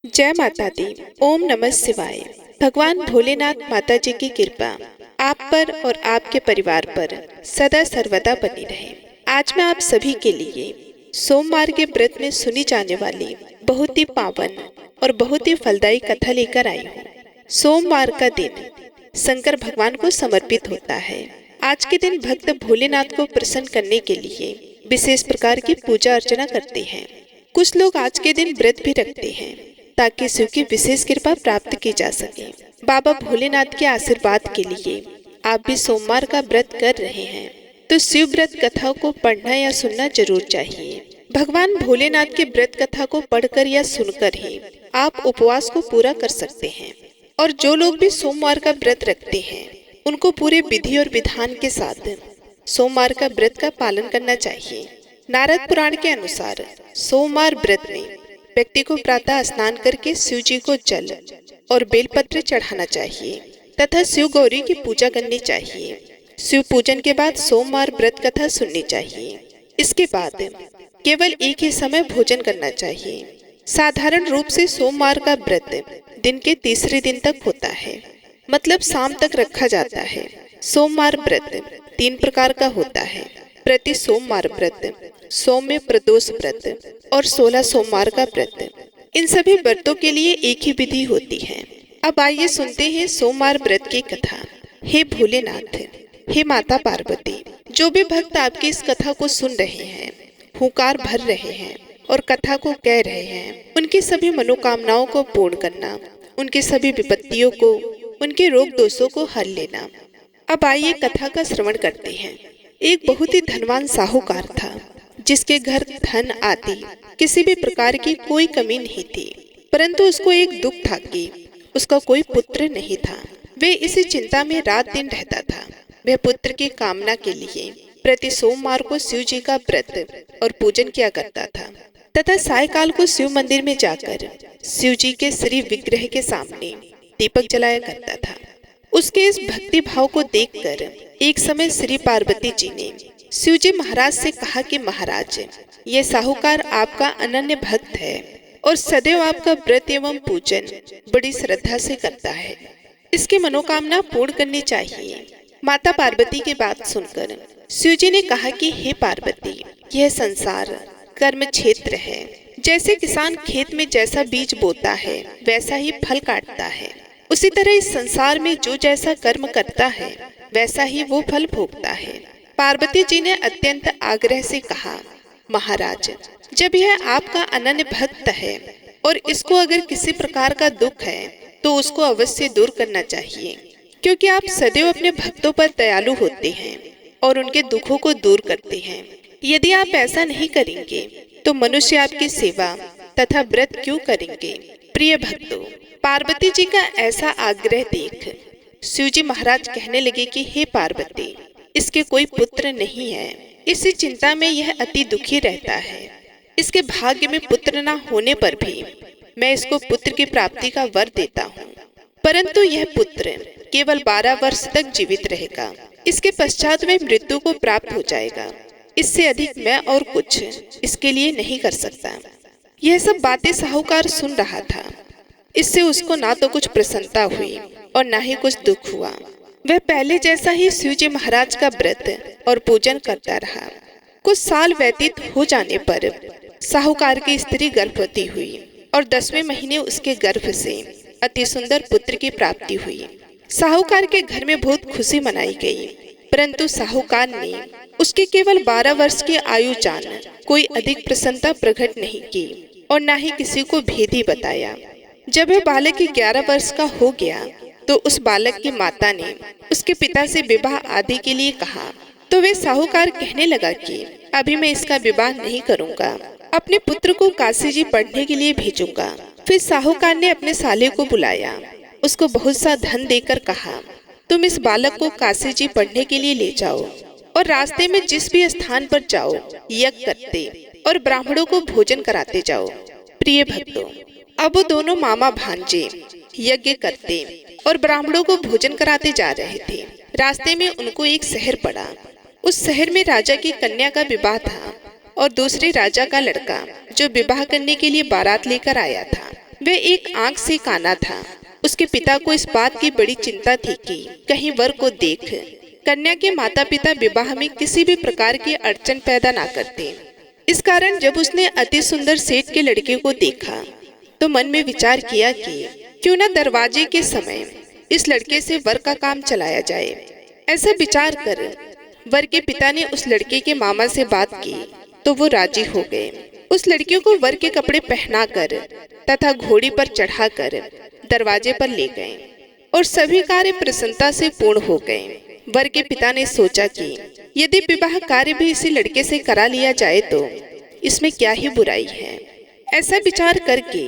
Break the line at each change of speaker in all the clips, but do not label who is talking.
जय माता दी। ओम नमः शिवाय। भगवान भोलेनाथ माता जी की कृपा आप पर और आपके परिवार पर सदा सर्वदा बनी रहे। आज मैं आप सभी के लिए सोमवार के व्रत में सुनी जाने वाली बहुत ही पावन और बहुत ही फलदायी कथा लेकर आई हूँ। सोमवार का दिन शंकर भगवान को समर्पित होता है। आज के दिन भक्त भोलेनाथ को प्रसन्न करने के लिए विशेष प्रकार की पूजा अर्चना करते हैं। कुछ लोग आज के दिन व्रत भी रखते हैं ताकि शिव की विशेष कृपा प्राप्त की जा सके। बाबा भोलेनाथ के आशीर्वाद के लिए आप भी सोमवार का व्रत कर रहे हैं तो शिव व्रत कथा को पढ़ना या सुनना जरूर चाहिए। भगवान भोलेनाथ के व्रत कथा को पढ़कर या सुनकर ही आप उपवास को पूरा कर सकते हैं। और जो लोग भी सोमवार का व्रत रखते हैं उनको पूरे विधि और विधान के साथ सोमवार का व्रत का पालन करना चाहिए। नारद पुराण के अनुसार सोमवार व्रत में व्यक्ति को प्रातः स्नान करके शिव जी को जल और बेलपत्र चढ़ाना चाहिए तथा शिव गौरी की पूजा करनी चाहिए। शिव पूजन के बाद सोमवार व्रत कथा सुननी चाहिए। इसके बाद केवल एक ही समय भोजन करना चाहिए। साधारण रूप से सोमवार का व्रत दिन के तीसरे दिन तक होता है, मतलब शाम तक रखा जाता है। सोमवार व्रत 3 प्रकार का होता है: प्रति सोमवार व्रत, सौम्य प्रदोष व्रत और 16 सोमवार का व्रत। इन सभी व्रतों के लिए एक ही विधि होती है। अब आइए सुनते हैं सोमवार व्रत की कथा। हे भोलेनाथ, हे माता पार्वती, जो भी भक्त आपकी इस कथा को सुन रहे हैं, हुंकार भर रहे हैं और कथा को कह रहे हैं, उनकी सभी मनोकामनाओं को पूर्ण करना, उनकी सभी विपत्तियों को, उनके रोग दोषों को हल लेना। अब आइए कथा का श्रवण करते हैं। एक बहुत ही धनवान साहूकार था जिसके घर धन आदि किसी भी प्रकार की कोई कमी नहीं थी, परंतु उसको एक दुख था कि उसका कोई पुत्र नहीं था। वे इसी चिंता में रात दिन रहता था। वह पुत्र की कामना के लिए प्रति सोमवार को शिव जी का व्रत और पूजन किया करता था तथा सायकाल को शिव मंदिर में जाकर शिव जी के श्री विग्रह के सामने दीपक जलाया करता था। उसके इस भक्ति भाव को देखकर एक समय श्री पार्वती जी ने शिव जी महाराज से कहा कि महाराज, ये साहूकार आपका अनन्य भक्त है और सदैव आपका व्रत एवं पूजन बड़ी श्रद्धा से करता है। इसकी मनोकामना पूर्ण करनी चाहिए। माता पार्वती की बात सुनकर शिव जी ने कहा कि हे पार्वती, यह संसार कर्म क्षेत्र है। जैसे किसान खेत में जैसा बीज बोता है वैसा ही फल काटता है, उसी तरह इस संसार में जो जैसा कर्म करता है वैसा ही वो फल भोगता है। पार्वती जी ने अत्यंत आग्रह से कहा, महाराज, जब यह आपका अनन्य भक्त है और इसको अगर किसी प्रकार का दुख है तो उसको अवश्य दूर करना चाहिए, क्योंकि आप सदैव अपने भक्तों पर दयालु होते हैं और उनके दुखों को दूर करते हैं। यदि आप ऐसा नहीं करेंगे तो मनुष्य आपकी सेवा तथा व्रत क्यों करेंगे। प्रिय भक्तों, पार्वती जी का ऐसा आग्रह देख शिव जी महाराज कहने लगे कि हे पार्वती, इसके कोई पुत्र नहीं है। इसी चिंता में यह अति दुखी रहता है। इसके भाग्य में पुत्र न होने पर भी मैं इसको पुत्र की प्राप्ति का वर देता हूँ, परंतु यह पुत्र केवल 12 वर्ष तक जीवित रहेगा। इसके पश्चात में मृत्यु को प्राप्त हो जाएगा। इससे अधिक मैं और कुछ इसके लिए नहीं कर सकता। यह सब बातें साहूकार सुन रहा था। इससे उसको ना तो कुछ प्रसन्नता हुई और ना ही कुछ दुख हुआ। वह पहले जैसा ही शिव जी महाराज का व्रत और पूजन करता रहा। कुछ साल व्यतीत हो जाने पर साहूकार की स्त्री गर्भवती हुई और 10वें महीने उसके गर्भ से अति सुंदर पुत्र की प्राप्ति हुई। साहूकार के घर में बहुत खुशी मनाई गई, परंतु साहूकार ने उसके केवल 12 वर्ष की आयु जान कोई अधिक प्रसन्नता प्रकट नहीं की और न ही किसी को भेद ही बताया। जब वह बालक 11 वर्ष का हो गया तो उस बालक की माता ने उसके पिता से विवाह आदि के लिए कहा, तो वे साहूकार कहने लगा कि अभी मैं इसका विवाह नहीं करूंगा, अपने पुत्र को काशी जी पढ़ने के लिए भेजूंगा। फिर साहूकार ने अपने साले को बुलाया, उसको बहुत सा धन देकर कहा, तुम इस बालक को काशी जी पढ़ने के लिए ले जाओ और रास्ते में जिस भी स्थान पर जाओ यज्ञ करते और ब्राह्मणों को भोजन कराते जाओ। प्रिय भक्तों, अब वो दोनों मामा भांजे यज्ञ करते और ब्राह्मणों को भोजन कराते जा रहे थे। रास्ते में उनको एक शहर पड़ा। उस शहर में राजा की कन्या का विवाह था और दूसरे राजा का लड़का जो विवाह करने के लिए बारात लेकर आया था वह एक आंख से काना था। उसके पिता को इस बात की बड़ी चिंता थी कि कहीं वर को देख कन्या के माता पिता विवाह में किसी भी प्रकार की अड़चन पैदा ना करते। इस कारण जब उसने अति सुंदर सेठ के लड़के को देखा तो मन में विचार किया कि क्यों न दरवाजे के समय इस लड़के से वर का काम चलाया जाए। ऐसा विचार कर वर के पिता ने उस लड़के के मामा से बात की तो वो राजी हो गए। उस लड़के को वर के कपड़े पहनाकर तथा घोड़ी पर चढ़ाकर दरवाजे पर ले गए और सभी कार्य प्रसन्नता से पूर्ण हो गए। वर के पिता ने सोचा कि यदि विवाह कार्य भी इसी लड़के से करा लिया जाए तो इसमें क्या ही बुराई है। ऐसा विचार करके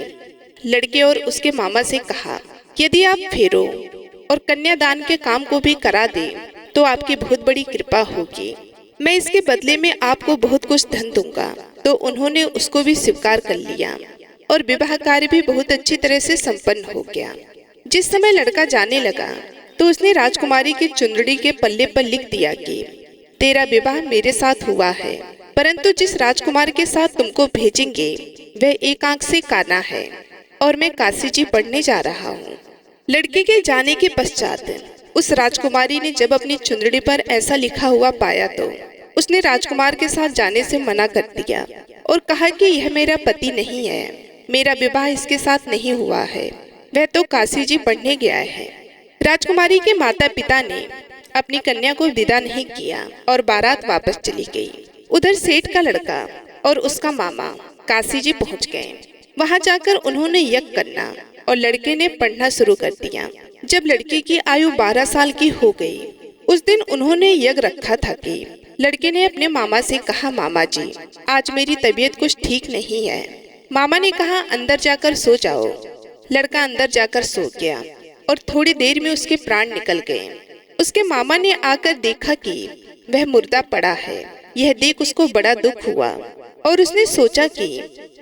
लड़के और उसके मामा से कहा, यदि आप फेरो और कन्यादान के काम को भी करा दें तो आपकी बहुत बड़ी कृपा होगी। मैं इसके बदले में आपको बहुत कुछ धन दूंगा। तो उन्होंने उसको भी स्वीकार कर लिया और विवाह कार्य भी बहुत अच्छी तरह से संपन्न हो गया। जिस समय लड़का जाने लगा तो उसने राजकुमारी की चुंदड़ी के पल्ले पर लिख दिया कि तेरा विवाह मेरे साथ हुआ है, परंतु जिस राजकुमार के साथ तुमको भेजेंगे वह एक आंख से काना है और मैं काशी जी पढ़ने जा रहा हूँ। लड़के के जाने के पश्चात उस राजकुमारी ने जब अपनी चुंदड़ी पर ऐसा लिखा हुआ पाया तो उसने राजकुमार के साथ जाने से मना कर दिया और कहा कि यह मेरा पति नहीं है, मेरा विवाह इसके साथ नहीं हुआ है, वह तो काशी जी पढ़ने गया है। राजकुमारी के माता पिता ने अपनी कन्या को विदा नहीं किया और बारात वापस चली गई। उधर सेठ का लड़का और उसका मामा काशी जी पहुँच गए। वहाँ जाकर उन्होंने यज्ञ करना और लड़के ने पढ़ना शुरू कर दिया। जब लड़के की आयु 12 साल की हो गई, उस दिन उन्होंने यज्ञ रखा था कि लड़के ने अपने मामा से कहा, मामा जी आज मेरी तबीयत कुछ ठीक नहीं है। मामा ने कहा अंदर जाकर सो जाओ। लड़का अंदर जाकर सो गया और थोड़ी देर में उसके प्राण निकल गए। उसके मामा ने आकर देखा कि वह मुर्दा पड़ा है। यह देख उसको बड़ा दुख हुआ और उसने सोचा कि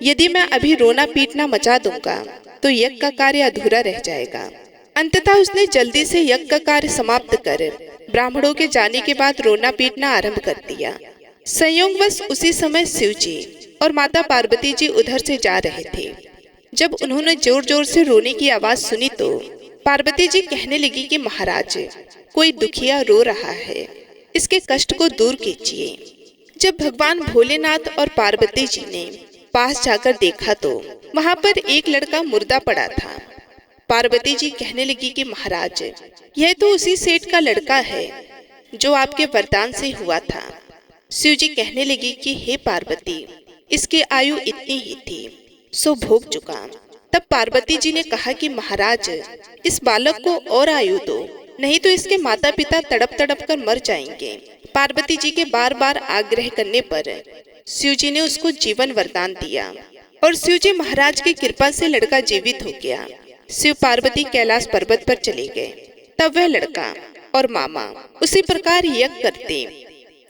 यदि मैं अभी रोना पीटना मचा दूंगा तो यज्ञ का कार्य अधूरा रह जाएगा। अंततः उसने जल्दी से यज्ञ का कार्य समाप्त कर ब्राह्मणों के जाने के बाद रोना पीटना आरंभ कर दिया। संयोगवश उसी समय शिव जी और माता पार्वती जी उधर से जा रहे थे। जब उन्होंने जोर जोर से रोने की आवाज सुनी तो पार्वती जी कहने लगी कि महाराज कोई दुखिया रो रहा है, इसके कष्ट को दूर कीजिए। जब भगवान भोलेनाथ और पार्वती जी ने पास जाकर देखा तो वहां पर एक लड़का मुर्दा पड़ा था। पार्वती जी कहने लगी कि महाराज यह तो उसी सेठ का लड़का है जो आपके वरदान से हुआ था। शिव जी कहने लगी कि हे पार्वती इसकी आयु इतनी ही थी सो भोग चुका। तब पार्वती जी ने कहा कि महाराज इस बालक को और आयु दो, नहीं तो इसके माता पिता तड़प तड़प कर मर जाएंगे। पार्वती जी के बार बार आग्रह करने पर शिव जी ने उसको जीवन वरदान दिया और शिव जी महाराज की कृपा से लड़का जीवित हो गया। शिव पार्वती कैलाश पर्वत पर चले गए। तब वह लड़का और मामा उसी प्रकार यज्ञ करते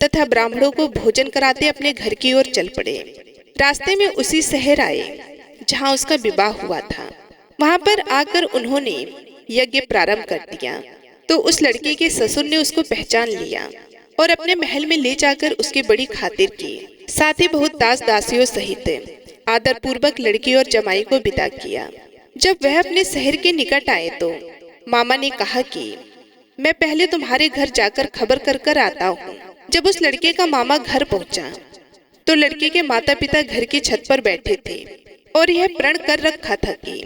तथा ब्राह्मणों को भोजन कराते अपने घर की ओर चल पड़े। रास्ते में उसी शहर आए जहाँ उसका विवाह हुआ था। वहाँ पर आकर उन्होंने यज्ञ प्रारंभ कर दिया तो उस लड़के के ससुर ने उसको पहचान लिया और अपने महल में ले जाकर उसकी बड़ी खातिर की। साथ ही बहुत दास दासियों सहित आदर पूर्वक लड़की और जमाई को विदा किया। जब वह अपने शहर के निकट आए तो मामा ने कहा कि मैं पहले तुम्हारे घर जाकर खबर कर कर आता हूँ। जब उस लड़के का मामा घर पहुँचा तो लड़के के माता पिता घर की छत पर बैठे थे और यह प्रण कर रखा था कि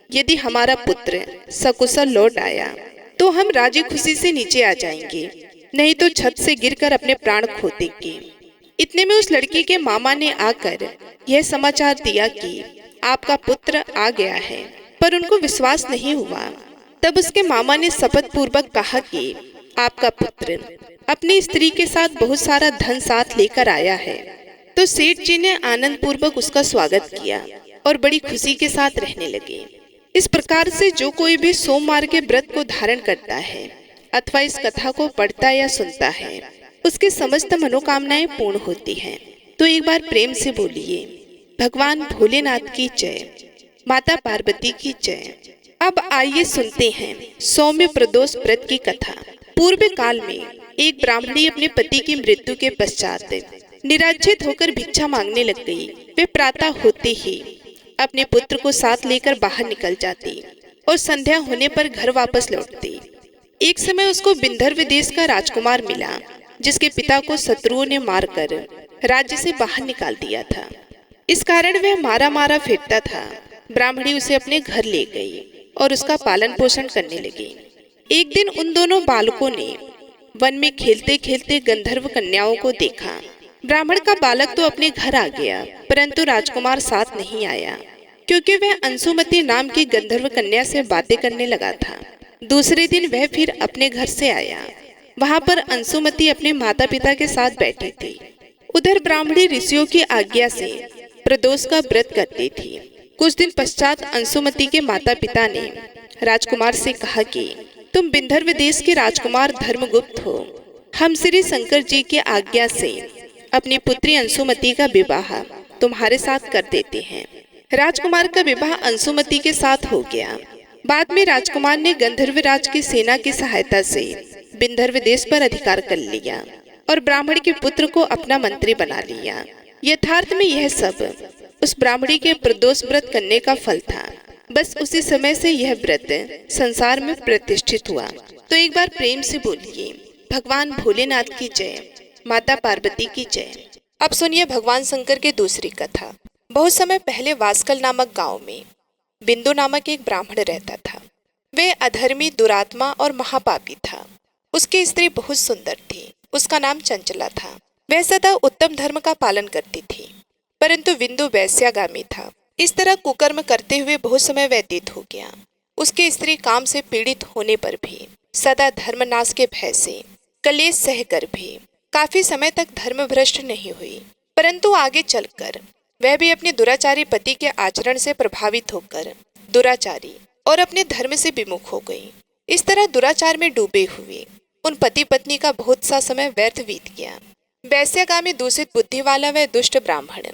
यदि हमारा पुत्र सकुशल लौट आया तो हम राजी खुशी से नीचे आ जाएंगे, नहीं तो छत से गिरकर अपने प्राण खो देंगे। इतने में उस लड़की के मामा ने आकर यह समाचार दिया कि आपका पुत्र आ गया है, पर उनको विश्वास नहीं हुआ। तब उसके मामा ने शपथ पूर्वक कहा कि आपका पुत्र अपनी स्त्री के साथ बहुत सारा धन साथ लेकर आया है। तो सेठ जी ने आनंद पूर्वक उसका स्वागत किया और बड़ी खुशी के साथ रहने लगे। इस प्रकार से जो कोई भी सोमवार के व्रत को धारण करता है अथवा इस कथा को पढ़ता या सुनता है उसकी समस्त मनोकामनाएं पूर्ण होती हैं। तो एक बार प्रेम से बोलिए भगवान भोलेनाथ की जय, माता पार्वती की जय। अब आइए सुनते हैं सौम्य प्रदोष व्रत की कथा। पूर्व काल में एक ब्राह्मणी अपने पति की मृत्यु के पश्चात निराश्रित होकर भिक्षा मांगने लग गई। वे प्रातः होते ही अपने पुत्र को साथ लेकर बाहर निकल जाती और संध्या होने पर घर वापस लौटती। एक समय उसको विंध्यर्व देश का राजकुमार मिला, जिसके पिता को शत्रुओं ने मारकर राज्य से बाहर निकाल दिया था। इस कारण वह मारा मारा फिरता था। ब्राह्मणी उसे अपने घर ले गई और उसका पालन पोषण करने लगी। एक दिन उन दोनों बालकों ने वन में खेलते खेलते गंधर्व कन्याओं को देखा। ब्राह्मण का बालक तो अपने घर आ गया, परंतु राजकुमार साथ नहीं आया, क्योंकि वह अंशुमति नाम की गंधर्व कन्या से बातें करने लगा था। दूसरे दिन वह फिर अपने घर से आया। वहां पर अंशुमति अपने माता पिता के साथ बैठी थी। उधर ब्राह्मणी ऋषियों की आज्ञा से प्रदोष का व्रत करती थी। कुछ दिन पश्चात अंशुमति के माता पिता ने राजकुमार से कहा कि तुम विंध्यर्व देश के राजकुमार धर्मगुप्त हो। हम श्री शंकर जी की आज्ञा से अपनी पुत्री अंशुमति का विवाह तुम्हारे साथ कर देते हैं। राजकुमार का विवाह अंशुमति के साथ हो गया। बाद में राजकुमार ने गंधर्वराज की सेना की सहायता से विंध्यर्व देश पर अधिकार कर लिया और ब्राह्मण के पुत्र को अपना मंत्री बना लिया। यथार्थ में यह सब उस ब्राह्मणी के प्रदोष व्रत करने का फल था। बस उसी समय से यह व्रत संसार में प्रतिष्ठित हुआ। तो एक बार प्रेम से बोलिए, भगवान भोलेनाथ की जय, माता पार्वती की जय। अब सुनिए भगवान शंकर की दूसरी कथा। बहुत समय पहले वास्कल नामक गांव में बिंदु नामक एक ब्राह्मण रहता था। वह अधर्मी, दुरात्मा और महापापी था। उसकी स्त्री बहुत सुंदर थी। उसका नाम चंचला था। वह सदा उत्तम धर्म का पालन करती थी, परंतु बिंदु वैश्यागामी था। इस तरह कुकर्म करते हुए बहुत समय व्यतीत हो गया। उसकी स्त्री काम से पीड़ित होने पर भी, सदा धर्मनाश के भय से कलेश सहकर भी काफी समय तक धर्म भ्रष्ट नहीं हुई, परंतु आगे चलकर वह भी अपने दुराचारी पति के आचरण से प्रभावित होकर दुराचारी और अपने धर्म से विमुख हो गई। इस तरह दुराचार में डूबे हुए उन पति पत्नी का बहुत सा समय व्यर्थ बीत गया। वैश्यागामी दूषित बुद्धि वाला वह दुष्ट ब्राह्मण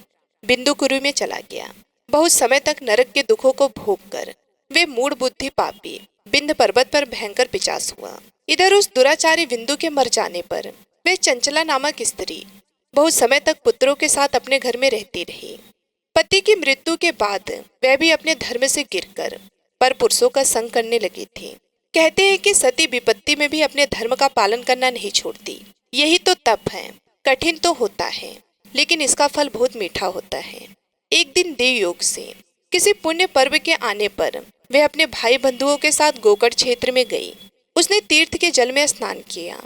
बिंदुकुरु में चला गया। बहुत समय तक नरक के दुखों को भोग कर वे मूढ़ बुद्धि पापी बिंद पर्वत पर भयंकर पिचास हुआ। इधर उस दुराचारी बिंदु के मर जाने पर वह चंचला नामक स्त्री बहुत समय तक पुत्रों के साथ अपने घर में रहती रही। पति की मृत्यु के बाद वह भी अपने धर्म से गिरकर पर पुरुषों का संग करने लगी थी। कहते हैं कि सती विपत्ति में भी अपने धर्म का पालन करना नहीं छोड़ती। यही तो तप है। कठिन तो होता है, लेकिन इसका फल बहुत मीठा होता है। एक दिन देव योग से किसी पुण्य पर्व के आने पर वह अपने भाई बंधुओं के साथ गोकर्ण क्षेत्र में गई। उसने तीर्थ के जल में स्नान किया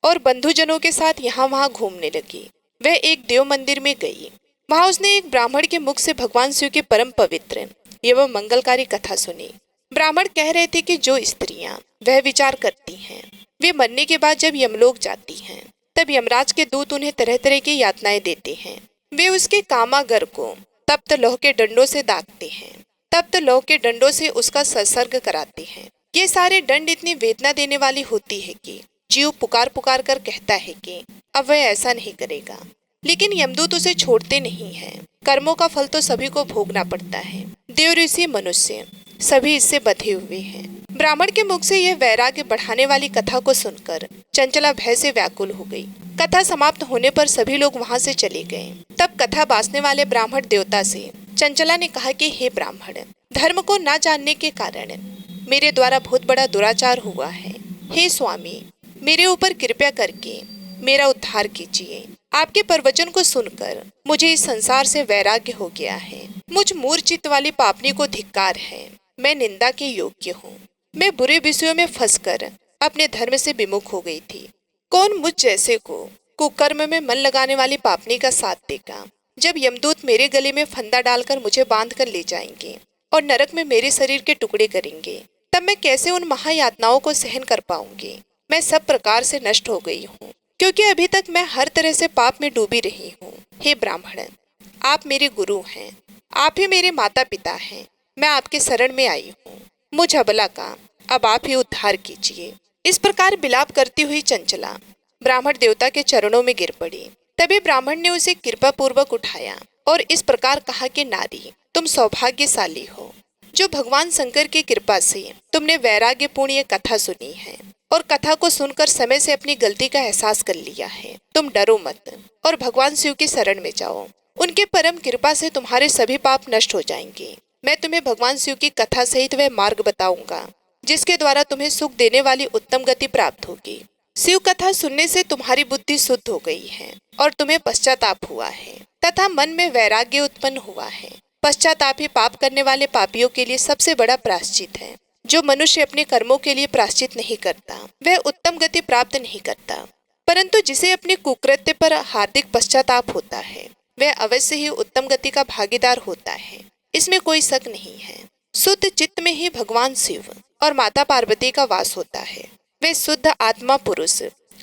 और बंधुजनों के साथ यहाँ वहाँ घूमने लगी। वह एक देव मंदिर में गई। वहां उसने एक ब्राह्मण के मुख से भगवान शिव की परम पवित्र एवं मंगलकारी कथा सुनी। ब्राह्मण कह रहे थे कि जो स्त्रियां वह विचार करती हैं, वे मरने के बाद जब यमलोक जाती हैं, तब यमराज के दूत उन्हें तरह तरह की यातनाएं देते हैं। वे उसके कामागर को तप्त लौह के डंडों से दागते हैं। तप्त लौह के डंडों से उसका संसर्ग कराते हैं। ये सारे दंड इतनी वेदना देने वाली होती है कि जीव पुकार पुकार कर कहता है कि अब वह ऐसा नहीं करेगा, लेकिन यमदूत उसे छोड़ते नहीं हैं। कर्मों का फल तो सभी को भोगना पड़ता है। देव, ऋषि, मनुष्य सभी इससे बंधे हुए हैं। ब्राह्मण के मुख से यह वैराग्य बढ़ाने वाली कथा को सुनकर चंचला भय से व्याकुल हो गई। कथा समाप्त होने पर सभी लोग वहां से चले गए। तब कथा बांसने वाले ब्राह्मण देवता से चंचला ने कहा कि हे ब्राह्मण, धर्म को न जानने के कारण मेरे द्वारा बहुत बड़ा दुराचार हुआ है। हे स्वामी, मेरे ऊपर कृपा करके मेरा उद्धार कीजिए। आपके प्रवचन को सुनकर मुझे इस संसार से वैराग्य हो गया है। मुझ मूर्छित वाली पापनी को धिक्कार है। मैं निंदा के योग्य हूँ। मैं बुरे विषयों में फंसकर अपने धर्म से विमुख हो गई थी। कौन मुझ जैसे को कुकर्म में मन लगाने वाली पापनी का साथ देगा? जब यमदूत मेरे गले में फंदा डालकर मुझे बांध कर ले जाएंगे और नरक में मेरे शरीर के टुकड़े करेंगे, तब मैं कैसे उन महायातनाओं को सहन कर पाऊंगी? मैं सब प्रकार से नष्ट हो गई हूँ, क्योंकि अभी तक मैं हर तरह से पाप में डूबी रही हूँ। हे ब्राह्मण, आप मेरे गुरु हैं, आप ही मेरे माता पिता हैं। मैं आपके शरण में आई हूँ। मुझ अबला का अब आप ही उद्धार कीजिए। इस प्रकार विलाप करती हुई चंचला ब्राह्मण देवता के चरणों में गिर पड़ी। तभी ब्राह्मण ने उसे कृपा पूर्वक उठाया और इस प्रकार कहा कि नारी, तुम सौभाग्यशाली हो, जो भगवान शंकर की कृपा से तुमने वैराग्यपूर्ण ये कथा सुनी है और कथा को सुनकर समय से अपनी गलती का एहसास कर लिया है। तुम डरो मत और भगवान शिव की शरण में जाओ। उनके परम कृपा से तुम्हारे सभी पाप नष्ट हो जाएंगे। मैं तुम्हें भगवान शिव की कथा सहित वह मार्ग बताऊंगा जिसके द्वारा तुम्हें सुख देने वाली उत्तम गति प्राप्त होगी। शिव कथा सुनने से तुम्हारी बुद्धि शुद्ध हो गई है और तुम्हें पश्चाताप हुआ है तथा मन में वैराग्य उत्पन्न हुआ है। पश्चाताप ही पाप करने वाले पापियों के लिए सबसे बड़ा प्रायश्चित है। जो मनुष्य अपने कर्मों के लिए प्रायश्चित नहीं करता वह उत्तम गति प्राप्त नहीं करता, परंतु जिसे अपने कुकृत्य पर हार्दिक पश्चाताप होता है वह अवश्य ही उत्तम गति का भागीदार होता है, इसमें कोई शक नहीं है। शुद्ध चित्त में ही भगवान शिव और माता पार्वती का वास होता है। वे शुद्ध आत्मा पुरुष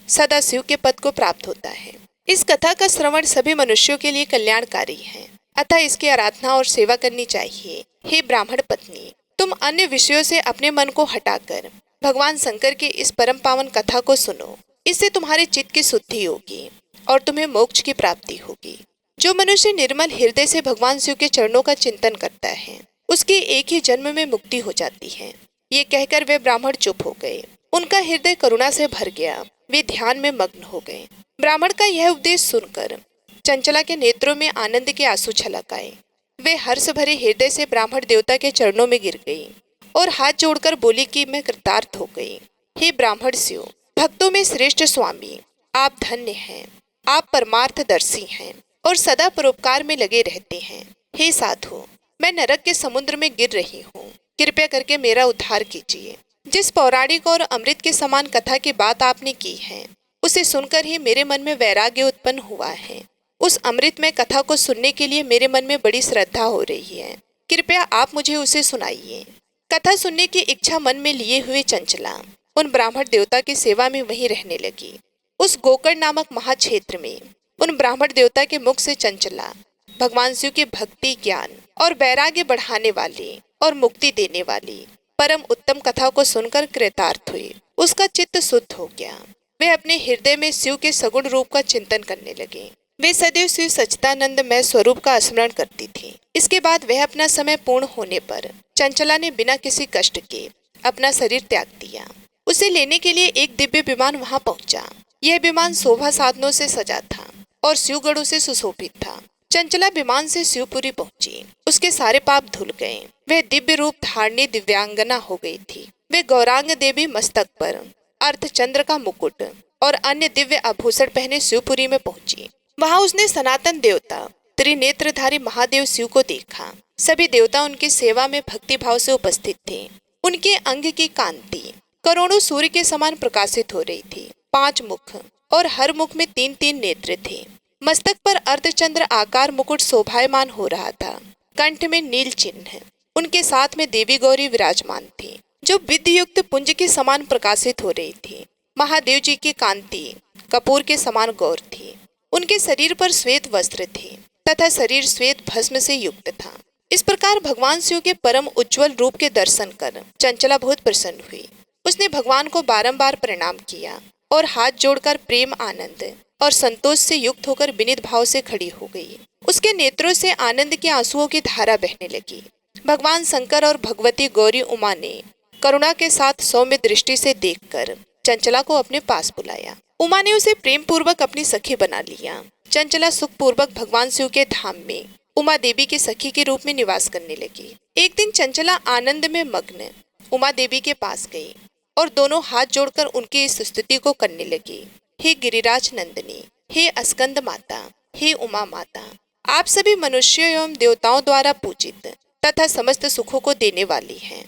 सदा शिव के पद को प्राप्त होता है। इस कथा का श्रवण सभी मनुष्यों के लिए कल्याणकारी है, अतः इसकी आराधना और सेवा करनी चाहिए। हे ब्राह्मण पत्नी, तुम अन्य विषयों से अपने मन को हटाकर भगवान शंकर की इस परम पावन कथा को सुनो। इससे तुम्हारे चित्त की शुद्धि होगी और तुम्हें मोक्ष की प्राप्ति होगी। जो मनुष्य निर्मल हृदय से भगवान शिव के चरणों का चिंतन करता है उसकी एक ही जन्म में मुक्ति हो जाती है। ये कहकर वे ब्राह्मण चुप हो गए। उनका हृदय करुणा से भर गया। वे ध्यान में मग्न हो गए। ब्राह्मण का यह उपदेश सुनकर चंचला के नेत्रों में आनंद के आंसू छलक आए। वे हर्ष भरे हृदय से ब्राह्मण देवता के चरणों में गिर गई और हाथ जोड़कर बोली कि मैं कृतार्थ हो गई। हे ब्राह्मण शिव, भक्तों में श्रेष्ठ स्वामी, आप धन्य हैं। आप परमार्थदर्शी हैं और सदा परोपकार में लगे रहते हैं। हे साधु, मैं नरक के समुद्र में गिर रही हूँ, कृपया करके मेरा उद्धार कीजिए। जिस पौराणिक और अमृत के समान कथा की बात आपने की है उसे सुनकर ही मेरे मन में वैराग्य उत्पन्न हुआ है। उस अमृतमय कथा को सुनने के लिए मेरे मन में बड़ी श्रद्धा हो रही है। कृपया आप मुझे उसे सुनाइए। कथा सुनने की इच्छा मन में लिए हुए चंचला उन ब्राह्मण देवता की सेवा में वहीं रहने लगी। उस गोकर्ण नामक महाक्षेत्र में उन ब्राह्मण देवता के मुख से चंचला भगवान शिव की भक्ति, ज्ञान और वैराग्य बढ़ाने वाली और मुक्ति देने वाली परम उत्तम कथा को सुनकर कृतार्थ हुई। उसका चित्त शुद्ध हो गया। वे अपने हृदय में शिव के सगुण रूप का चिंतन करने लगे। वे सदैव शिव सच्चिदानंद में स्वरूप का स्मरण करती थी। इसके बाद वह अपना समय पूर्ण होने पर चंचला ने बिना किसी कष्ट के अपना शरीर त्याग दिया। उसे लेने के लिए एक दिव्य विमान वहां पहुंचा। यह विमान शोभा साधनों से सजा था और शिवगणों से सुशोभित था। चंचला विमान से शिवपुरी पहुंची। उसके सारे पाप धुल गए। वह दिव्य रूप धारणी दिव्यांगना हो गई थी। वे गौरांग देवी मस्तक पर अर्धचंद्र का मुकुट और अन्य दिव्य आभूषण पहने शिवपुरी में पहुंची। वहां उसने सनातन देवता त्रिनेत्रधारी महादेव शिव को देखा। सभी देवता उनकी सेवा में भक्ति भाव से उपस्थित थे। उनके अंग की कांति करोड़ों सूर्य के समान प्रकाशित हो रही थी। 5 मुख और हर मुख में 3-3 नेत्र थे। मस्तक पर अर्धचंद्र आकार मुकुट शोभायमान हो रहा था। कंठ में नील चिन्ह। उनके साथ में देवी गौरी विराजमान थी जो विद्य युक्त पुंज के समान प्रकाशित हो रही थी। महादेव जी की कांति कपूर के समान गौर थी। उनके शरीर पर श्वेत वस्त्र थे तथा शरीर श्वेत भस्म से युक्त था। इस प्रकार भगवान शिव के परम उज्जवल रूप के दर्शन कर चंचला बहुत प्रसन्न हुई। उसने भगवान को बारंबार प्रणाम किया और हाथ जोड़कर प्रेम, आनंद और संतोष से युक्त होकर विनीत भाव से खड़ी हो गई। उसके नेत्रों से आनंद के आंसुओं की धारा बहने लगी। भगवान शंकर और भगवती गौरी उमा ने करुणा के साथ सौम्य दृष्टि से देखकर चंचला को अपने पास बुलाया। उमा ने उसे प्रेम पूर्वक अपनी सखी बना लिया। चंचला सुख पूर्वक भगवान शिव के धाम में उमा देवी की सखी के रूप में निवास करने लगी। एक दिन चंचला आनंद में मग्न उमा देवी के पास गई और दोनों हाथ जोड़कर उनकी इस स्तुति को करने लगी। हे गिरिराज नंदिनी, हे अस्कंद माता, हे उमा माता, आप सभी मनुष्यों एवं देवताओं द्वारा पूजित तथा समस्त सुखों को देने वाली हैं।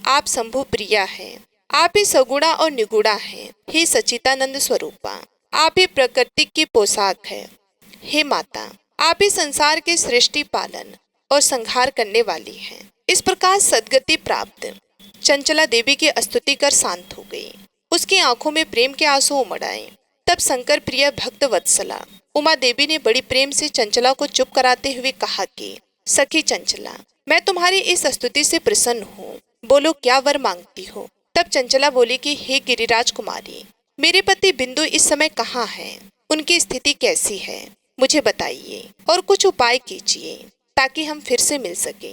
आप शंभु प्रिया हैं। आप ही सगुणा और निगुणा हैं। हे सच्चिदानंद स्वरूपा, आप ही प्रकृति की पोशाक है। हे माता, आप ही संसार के सृष्टि, पालन और संहार करने वाली हैं। इस प्रकार सद्गति प्राप्त चंचला देवी की स्तुति कर शांत हो गई। उसकी आंखों में प्रेम के आंसू उमड़ आए। तब शंकर प्रिय भक्त वत्सला उमा देवी ने बड़ी प्रेम से चंचला को चुप कराते हुए कहा कि सखी चंचला, मैं तुम्हारी इस स्तुति से प्रसन्न हूँ। बोलो क्या वर मांगती हो। तब चंचला बोली कि हे गिरिराज कुमारी, मेरे पति बिंदु इस समय कहाँ हैं? उनकी स्थिति कैसी है मुझे बताइए और कुछ उपाय कीजिए ताकि हम फिर से मिल सके।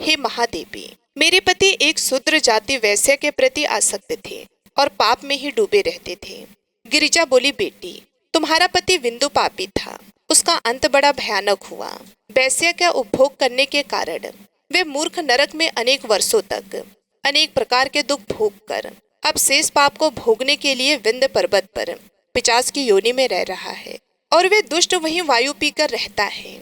हे महादेवी, मेरे पति एक शूद्र जाति वैश्य के प्रति आसक्त थे और पाप में ही डूबे रहते थे। गिरिजा बोली, बेटी, तुम्हारा पति बिंदु पापी था। उसका अंत बड़ा भयानक हुआ। वैश्या का उपभोग करने के कारण वे मूर्ख नरक में अनेक वर्षों तक अनेक प्रकार के दुख भोग कर अब शेष पाप को भोगने के लिए विंध्य पर्वत पर पिशाच की योनि में रह रहा है। और वे दुष्ट वहीं वायु पीकर रहता है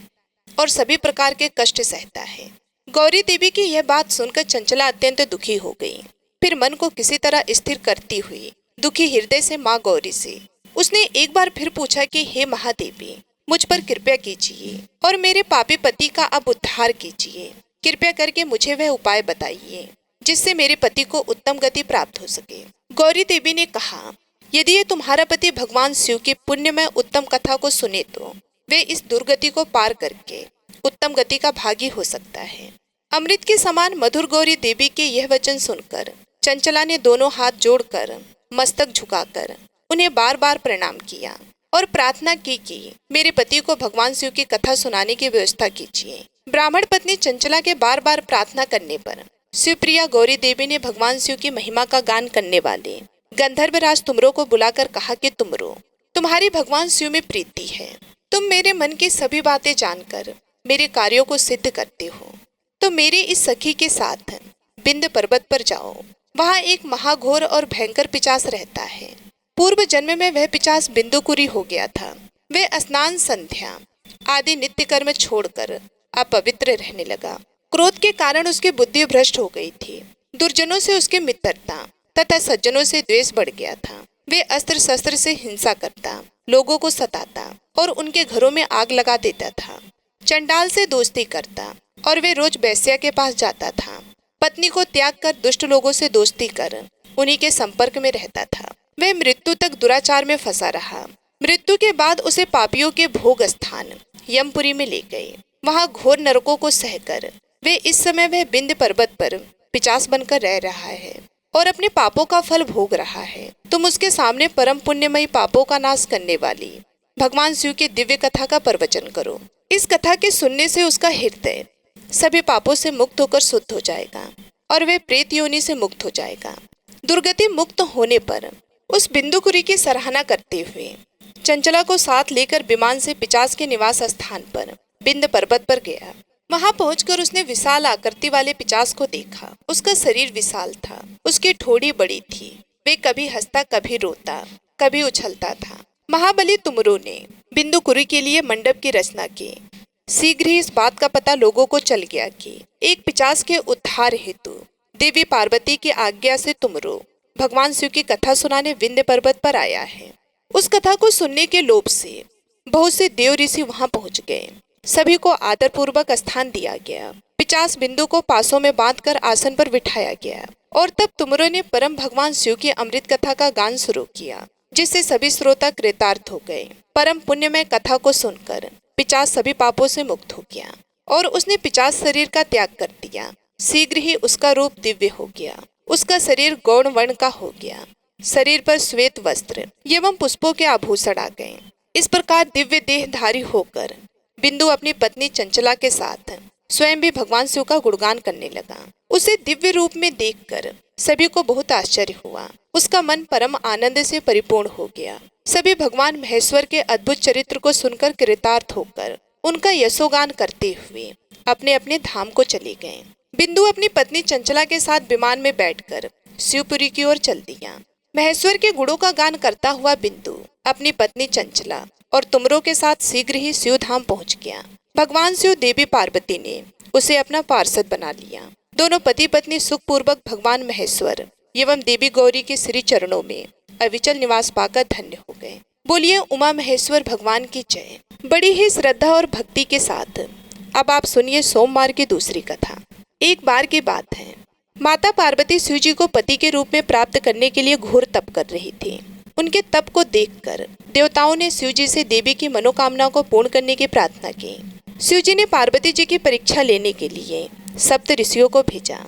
और सभी प्रकार के कष्ट सहता है। गौरी देवी की यह बात सुनकर चंचला अत्यंत दुखी हो गई। फिर मन को किसी तरह स्थिर करती हुई दुखी हृदय से माँ गौरी से उसने एक बार फिर पूछा कि हे महादेवी, मुझ पर कृपा कीजिए और मेरे पापी पति का अब उद्धार कीजिए। कृपया करके मुझे वह उपाय बताइए जिससे मेरे पति को उत्तम गति प्राप्त हो सके। गौरी देवी ने कहा, यदि ये तुम्हारा पति भगवान शिव की पुण्यमय उत्तम कथा को सुने तो वे इस दुर्गति को पार करके उत्तम गति का भागी हो सकता है। अमृत के समान मधुर गौरी देवी के यह वचन सुनकर चंचला ने दोनों हाथ जोड़कर मस्तक झुकाकर उन्हें बार बार प्रणाम किया और प्रार्थना की कि मेरे पति को भगवान शिव की कथा सुनाने की व्यवस्था कीजिए। ब्राह्मण पत्नी चंचला के बार बार प्रार्थना करने पर शिवप्रिया गौरी देवी ने भगवान शिव की महिमा का गान करने वाले गंधर्वराज तुमरो को बुलाकर कहा कि तुमरो, तुम्हारी भगवान शिव में प्रीति है। तुम मेरे मन की सभी बातें जानकर मेरे कार्यों को सिद्ध करते हो, तो मेरे इस सखी के साथ विंध्य पर्वत पर जाओ। वहाँ एक महाघोर और भयंकर पिशाच रहता है। पूर्व जन्म में वह पिशाच बिंदुकुरी हो गया था। वे स्नान, संध्या आदि नित्य कर्म छोड़कर अपवित्र रहने लगा। क्रोध के कारण उसकी बुद्धि भ्रष्ट हो गई थी। दुर्जनों से उसकी मित्रता तथा सज्जनों से द्वेष बढ़ गया था। वे अस्त्र शस्त्र से हिंसा करता, लोगों को सताता और उनके घरों में आग लगा देता था। चंडाल से दोस्ती करता और वे रोज वैश्या के पास जाता था। पत्नी को त्याग कर दुष्ट लोगों से दोस्ती कर उन्हीं के संपर्क में रहता था। वह मृत्यु तक दुराचार में फंसा रहा। मृत्यु के बाद उसे पापियों के भोग स्थान यमपुरी में ले गए। वहाँ घोर नरकों को सहकर वे इस समय वह विंध्य पर्वत पर पिशाच बनकर रह रहा है और अपने पापों का फल भोग रहा है। तुम उसके सामने परम पुण्यमयी पापों का नाश करने वाली भगवान शिव की दिव्य कथा का प्रवचन करो। इस कथा के सुनने से उसका हृदय सभी पापों से मुक्त होकर शुद्ध हो जाएगा और वे प्रेत योनि से मुक्त हो जाएगा। दुर्गति मुक्त होने पर उस बिंदुकुरी की सराहना करते हुए चंचला को साथ लेकर विमान से पिशाच के निवास स्थान पर विंध्य पर्वत पर गया। वहां पहुंचकर उसने विशाल आकृति वाले पिशाच को देखा। उसका शरीर विशाल था, उसकी ठोड़ी बड़ी थी। वे कभी हंसता, कभी रोता, कभी उछलता था। महाबली तुमरो ने बिंदुकुरी के लिए मंडप की रचना की। शीघ्र ही इस बात का पता लोगों को चल गया कि एक पिशाच के उद्धार हेतु देवी पार्वती की आज्ञा से तुमरो भगवान शिव की कथा सुनाने विंध्य पर्वत पर आया है। उस कथा को सुनने के लोभ से बहुत से देव ऋषि वहां पहुंच गए। सभी को आदर पूर्वक स्थान दिया गया। पिशाच बिंदु को पासों में बांधकर आसन पर बिठाया गया और तब तुमरो ने परम भगवान शिव की अमृत कथा का गान शुरू किया, जिससे सभी श्रोता कृतार्थ हो गए। परम पुण्यमय कथा को सुनकर पिशाच सभी पापों से मुक्त हो गया और उसने पिशाच शरीर का त्याग कर दिया। शीघ्र ही उसका रूप दिव्य हो गया। उसका शरीर गौण वर्ण का हो गया। शरीर पर श्वेत वस्त्र एवं पुष्पों के आभूषण आ गए। इस प्रकार दिव्य देहधारी होकर बिंदु अपनी पत्नी चंचला के साथ स्वयं भी भगवान शिव का गुणगान करने लगा। उसे दिव्य रूप में देखकर सभी को बहुत आश्चर्य हुआ। उसका मन परम आनंद से परिपूर्ण हो गया। सभी भगवान महेश्वर के अद्भुत चरित्र को सुनकर कृतार्थ होकर उनका यशोगान करते हुए अपने अपने धाम को चले गए। बिंदु अपनी पत्नी चंचला के साथ विमान में बैठकर शिवपुरी की ओर चल दिया। महेश्वर के गुणों का गान करता हुआ बिंदु अपनी पत्नी चंचला और तुमरो के साथ शीघ्र ही शिव धाम पहुँच गया। भगवान शिव देवी पार्वती ने उसे अपना पार्षद बना लिया। दोनों पति पत्नी सुखपूर्वक भगवान महेश्वर एवं देवी गौरी के श्री चरणों में अविचल निवास पाकर धन्य हो गए। बोलिए उमा महेश्वर भगवान की जय। बड़ी ही श्रद्धा और भक्ति के साथ अब आप सुनिए सोमवार की दूसरी कथा। एक बार की बात है, माता पार्वती शिव जी को पति के रूप में प्राप्त करने के लिए घोर तप कर रही थी। उनके तप को देखकर देवताओं ने शिव जी से देवी की मनोकामना को पूर्ण करने की प्रार्थना की। शिव जी ने पार्वती जी की परीक्षा लेने के लिए सप्त ऋषियों को भेजा।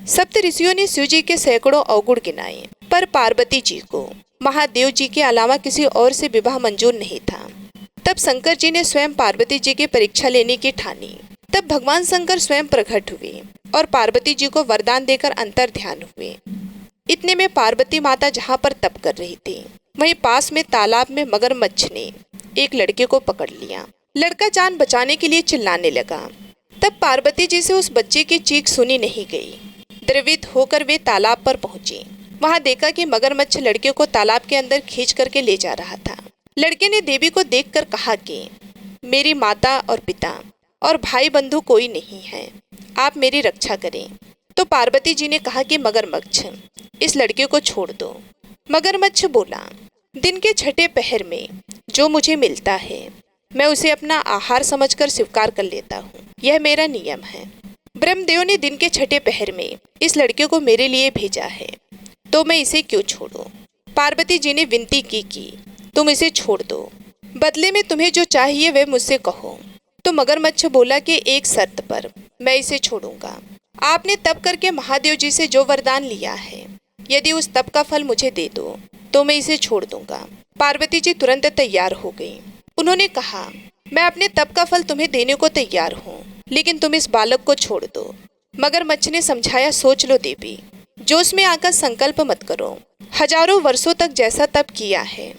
सप्त ऋषियों ने शिव जी के सैकड़ों अवगुण गिनाए, पर पार्वती जी को महादेव जी के अलावा किसी और से विवाह मंजूर नहीं था। तब शंकर जी ने स्वयं पार्वती जी की परीक्षा लेने की ठानी। तब भगवान शंकर स्वयं प्रकट हुए और पार्वती जी को वरदान देकर अंतर ध्यान हुए। इतने में पार्वती माता जहाँ पर तप कर रही थी, वहीं पास में तालाब में मगरमच्छ ने एक लड़के को पकड़ लिया लड़का जान बचाने के लिए चिल्लाने लगा। तब पार्वती जी से उस बच्चे की चीख सुनी नहीं गई। द्रवित होकर वे तालाब पर पहुंची। वहां देखा कि मगरमच्छ लड़के को तालाब के अंदर खींच करके ले जा रहा था। लड़के ने देवी को देखकर कहा कि मेरी माता और पिता और भाई बंधु कोई नहीं है, आप मेरी रक्षा करें। तो पार्वती जी ने कहा कि मगरमच्छ, इस लड़के को छोड़ दो। मगरमच्छ बोला, दिन के छठे पहर में जो मुझे मिलता है मैं उसे अपना आहार समझकर स्वीकार कर लेता हूँ, यह मेरा नियम है। ब्रह्मदेव ने दिन के छठे पहर में इस लड़के को मेरे लिए भेजा है, तो मैं इसे क्यों छोड़ूं? पार्वती जी ने विनती की कि तुम इसे छोड़ दो, बदले में तुम्हें जो चाहिए वह मुझसे कहो। तो मगरमच्छ बोला कि एक शर्त पर मैं इसे छोड़ूंगा। आपने तप करके महादेव जी से जो वरदान लिया है, यदि उस तप का फल मुझे दे दो तो मैं इसे छोड़ दूंगा। पार्वती जी तुरंत तैयार हो गई। उन्होंने कहा, मैं अपने तप का फल तुम्हें देने को तैयार हूँ, लेकिन तुम इस बालक को छोड़ दो। मगरमच्छ ने समझाया, सोच लो देवी, जोश में आकर संकल्प मत करो। हजारों वर्षों तक जैसा तप किया है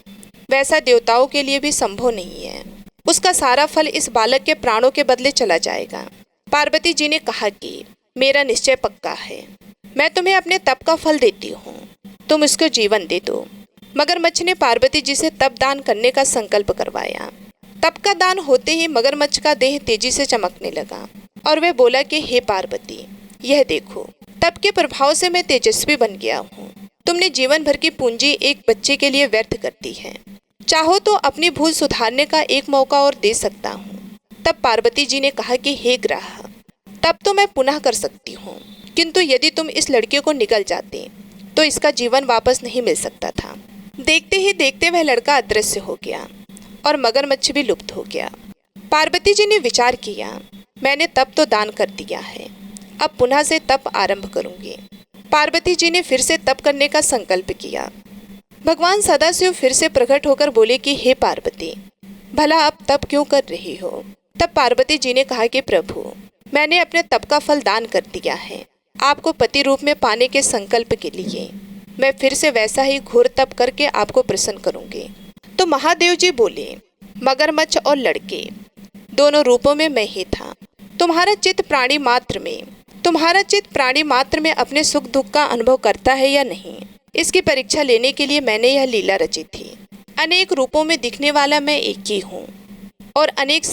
वैसा देवताओं के लिए भी संभव नहीं है। उसका सारा फल इस बालक के प्राणों के बदले चला जाएगा। पार्वती जी ने कहा कि मेरा निश्चय पक्का है, मैं तुम्हें अपने तप का फल देती हूँ, तुम इसको जीवन दे दो। मगरमच्छ ने पार्वती जी से तप दान करने का संकल्प करवाया। तप का दान होते ही मगरमच्छ का देह तेजी से चमकने लगा और वह बोला कि हे पार्वती, यह देखो, तप के प्रभाव से मैं तेजस्वी बन गया हूँ। तुमने जीवन भर की पूंजी एक बच्चे के लिए व्यर्थ कर दी है। चाहो तो अपनी भूल सुधारने का एक मौका और दे सकता हूँ। तब पार्वती जी ने कहा कि हे ग्रह, तब तो मैं पुनः कर सकती हूँ, किंतु यदि तुम इस लड़के को निगल जाते तो इसका जीवन वापस नहीं मिल सकता था। देखते ही देखते वह लड़का अदृश्य हो गया और मगरमच्छ भी लुप्त हो गया। पार्वती जी ने विचार किया, मैंने तप तो दान कर दिया है, अब पुनः से तप आरंभ करूंगी। पार्वती जी ने फिर से तप करने का संकल्प किया। भगवान सदाशिव फिर से प्रकट होकर बोले कि हे पार्वती, भला अब तप क्यों कर रही हो? तब पार्वती जी ने कहा कि प्रभु, मैंने अपने तप का फल दान कर दिया है। आपको पति रूप में पाने के संकल्प के लिए मैं फिर से वैसा ही घोर तप करके आपको प्रसन्न करूंगी। तो महादेव जी बोले, मगरमच्छ और लड़के दोनों रूपों में मैं ही था। तुम्हारा चित्त प्राणी मात्र में अपने सुख दुख का अनुभव करता है या नहीं, इसकी परीक्षा लेने के लिए मैंने यह लीला रची थी। अनेक रूपों में दिखने वाला मैं एक ही हूँ और अनेक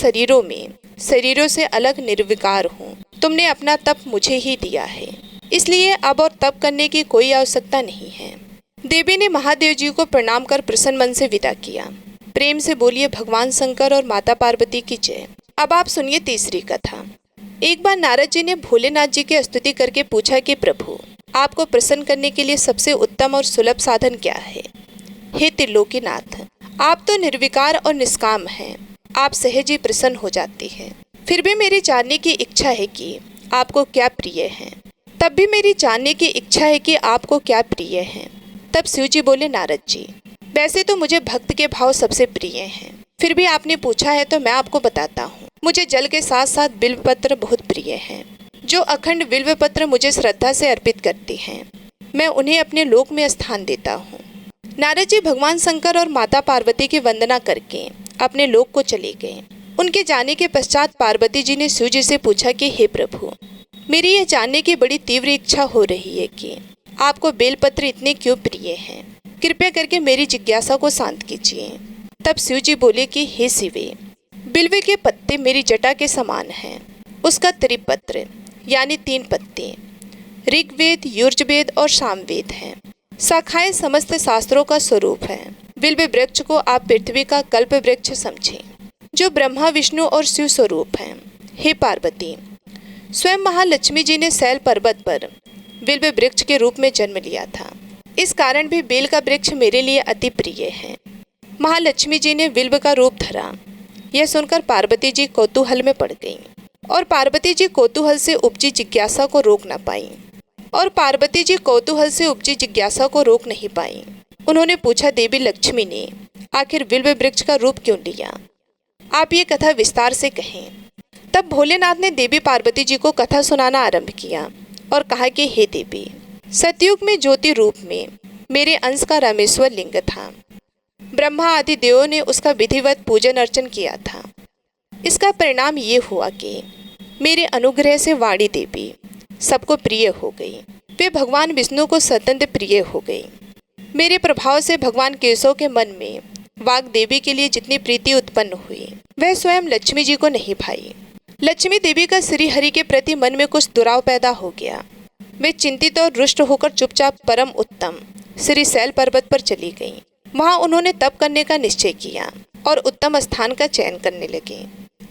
शरीरों से अलग निर्विकार हूँ। तुमने अपना तप मुझे ही दिया है, इसलिए अब और तप करने की कोई आवश्यकता नहीं है। देवी ने महादेव जी को प्रणाम कर प्रसन्न मन से विदा किया। प्रेम से बोलिए भगवान शंकर और माता पार्वती की जय। अब आप सुनिए तीसरी कथा। एक बार नारद जी ने भोलेनाथ जी की स्तुति करके पूछा कि प्रभु, आपको प्रसन्न करने के लिए सबसे उत्तम और सुलभ साधन क्या है? हे त्रिलोकीनाथ, आप तो निर्विकार और निष्काम हैं, आप सहज ही प्रसन्न हो जाते हैं। फिर भी मेरी जानने की इच्छा है कि आपको क्या प्रिय है। तब भी मेरी जानने की इच्छा है कि आपको क्या प्रिय है। तब शिव जी बोले, नारद जी, वैसे तो मुझे भक्त के भाव सबसे प्रिय हैं, फिर भी आपने पूछा है तो मैं आपको बताता हूँ। मुझे जल के साथ साथ बिल्वपत्र बहुत प्रिय हैं। जो अखंड बिल्वपत्र मुझे श्रद्धा से अर्पित करते हैं, मैं उन्हें अपने लोक में स्थान देता हूँ। नारद जी भगवान शंकर और माता पार्वती की वंदना करके अपने लोक को चले गए। उनके जाने के पश्चात पार्वती जी ने शिव जी से पूछा कि हे प्रभु, मेरी यह जानने की बड़ी तीव्र इच्छा हो रही है कि आपको बेलपत्र इतने क्यों प्रिय हैं। कृपया करके मेरी जिज्ञासा को शांत कीजिए। तब शिव जी बोले कि हे शिवे, बिल्व के पत्ते मेरी जटा के समान हैं। उसका त्रिपत्र यानी 3 पत्ते ऋग्वेद, यजुर्वेद और सामवेद हैं। शाखाएं समस्त शास्त्रों का स्वरूप है। बिल्व वृक्ष को आप पृथ्वी का कल्प वृक्ष समझें, जो ब्रह्मा विष्णु और शिव स्वरूप हैं। हे पार्वती, स्वयं महालक्ष्मी जी ने शैल पर्वत पर बिल्व वृक्ष के रूप में जन्म लिया था। इस कारण भी बेल का वृक्ष मेरे लिए अति प्रिय है। महालक्ष्मी जी ने बिल्व का रूप धरा। यह सुनकर पार्वती जी कौतूहल में पड़ गईं और पार्वती जी कौतूहल से उपजी जिज्ञासा को रोक नहीं पाई। उन्होंने पूछा, देवी लक्ष्मी ने आखिर बिल्व वृक्ष का रूप क्यों लिया? आप ये कथा विस्तार से कहें। तब भोलेनाथ ने देवी पार्वती जी को कथा सुनाना आरंभ किया और कहा कि हे देवी, सतयुग में ज्योति रूप में मेरे अंश का रामेश्वर लिंग था। ब्रह्मा आदि देवों ने उसका विधिवत पूजन अर्चन किया था। इसका परिणाम ये हुआ कि मेरे अनुग्रह से वाणी देवी सबको प्रिय हो गई। वे भगवान विष्णु को सत्यंत प्रिय हो गई। मेरे प्रभाव से भगवान केशव के मन में वाग देवी के लिए जितनी प्रीति उत्पन्न हुई वह स्वयं लक्ष्मी जी को नहीं भाई। लक्ष्मी देवी का श्री हरि के प्रति मन में कुछ दुराव पैदा हो गया। वे चिंतित और रुष्ट होकर चुपचाप परम उत्तम श्री शैल पर्वत पर चली गईं। वहां उन्होंने तप करने का निश्चय किया और उत्तम स्थान का चयन करने लगे।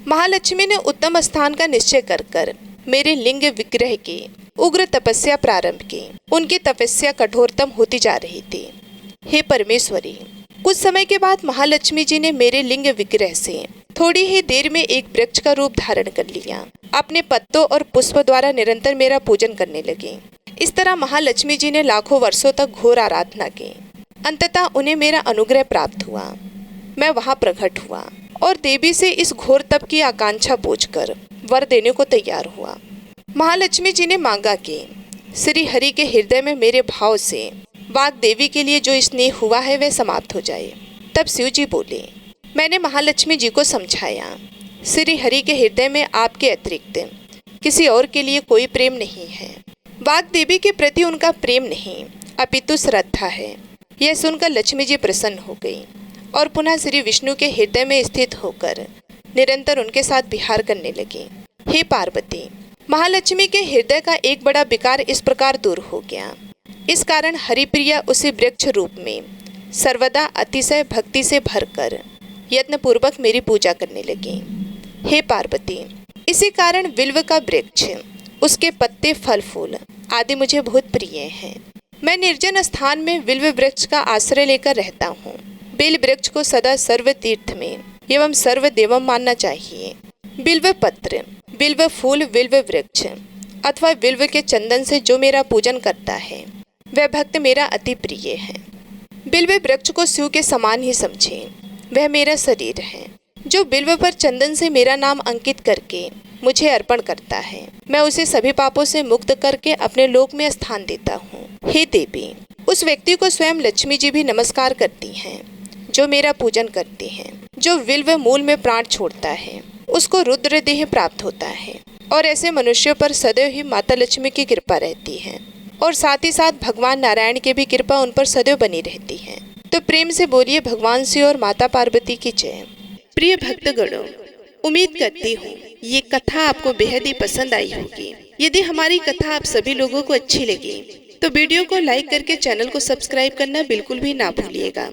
महालक्ष्मी ने उत्तम स्थान का निश्चय कर मेरे लिंग विग्रह की उग्र तपस्या प्रारंभ की। उनकी तपस्या कठोरतम होती जा रही थी। हे परमेश्वरी, कुछ समय के बाद महालक्ष्मी जी ने मेरे लिंग विग्रह से थोड़ी ही देर में एक वृक्ष का रूप धारण कर लिया। अपने पत्तों और पुष्प द्वारा निरंतर मेरा पूजन करने लगे। इस तरह महालक्ष्मी जी ने लाखों वर्षों तक घोर आराधना की। अंततः उन्हें मेरा अनुग्रह प्राप्त हुआ। मैं वहां प्रकट हुआ और देवी से इस घोर तप की आकांक्षा पूछकर वर देने को तैयार हुआ। महालक्ष्मी जी ने मांगा कि श्री हरि के हृदय में मेरे भाव से वाग देवी के लिए जो स्नेह हुआ है वह समाप्त हो जाए। तब शिव जी बोले। मैंने महालक्ष्मी जी को समझाया, श्री हरि के हृदय में आपके अतिरिक्त किसी और के लिए कोई प्रेम नहीं है। वाग देवी के प्रति उनका प्रेम नहीं अपितु श्रद्धा है। यह सुनकर लक्ष्मी जी प्रसन्न हो गई और पुनः श्री विष्णु के हृदय में स्थित होकर निरंतर उनके साथ विहार करने लगी। हे पार्वती, महालक्ष्मी के हृदय का एक बड़ा विकार इस प्रकार दूर हो गया। इस कारण हरिप्रिया उसी वृक्ष रूप में सर्वदा अतिशय भक्ति से भरकर यत्नपूर्वक मेरी पूजा करने लगी। हे पार्वती, इसी कारण बिल्व का वृक्ष, उसके पत्ते, फल फूल आदि मुझे बहुत प्रिय हैं। मैं निर्जन स्थान में बिल्व वृक्ष का आश्रय लेकर रहता हूँ। बेल वृक्ष को सदा सर्व तीर्थ में एवं सर्व देवम मानना चाहिए। बिल्व पत्र, बिल्व फूल, बिल्व वृक्ष अथवा बिल्व के चंदन से जो मेरा पूजन करता है वह भक्त मेरा अति प्रिय है। बिल्व वृक्ष को शिव के समान ही समझे। वह मेरा शरीर है। जो बिल्व पर चंदन से मेरा नाम अंकित करके मुझे अर्पण करता है, मैं उसे सभी पापों से मुक्त करके अपने लोक में स्थान देता हूँ। हे देवी, उस व्यक्ति को स्वयं लक्ष्मी जी भी नमस्कार करती हैं जो मेरा पूजन करते हैं। जो बिल्व मूल में प्राण छोड़ता है उसको रुद्र देह प्राप्त होता है और ऐसे मनुष्यों पर सदैव ही माता लक्ष्मी की कृपा रहती है और साथ ही साथ भगवान नारायण की भी कृपा उन पर सदैव बनी रहती है। तो प्रेम से बोलिए भगवान शिव और माता पार्वती की जय। प्रिय भक्तगणों, उम्मीद करती हूँ ये कथा आपको बेहद ही पसंद आई होगी। यदि हमारी कथा आप सभी लोगों को अच्छी लगी तो वीडियो को लाइक करके चैनल को सब्सक्राइब करना बिल्कुल भी ना भूलिएगा।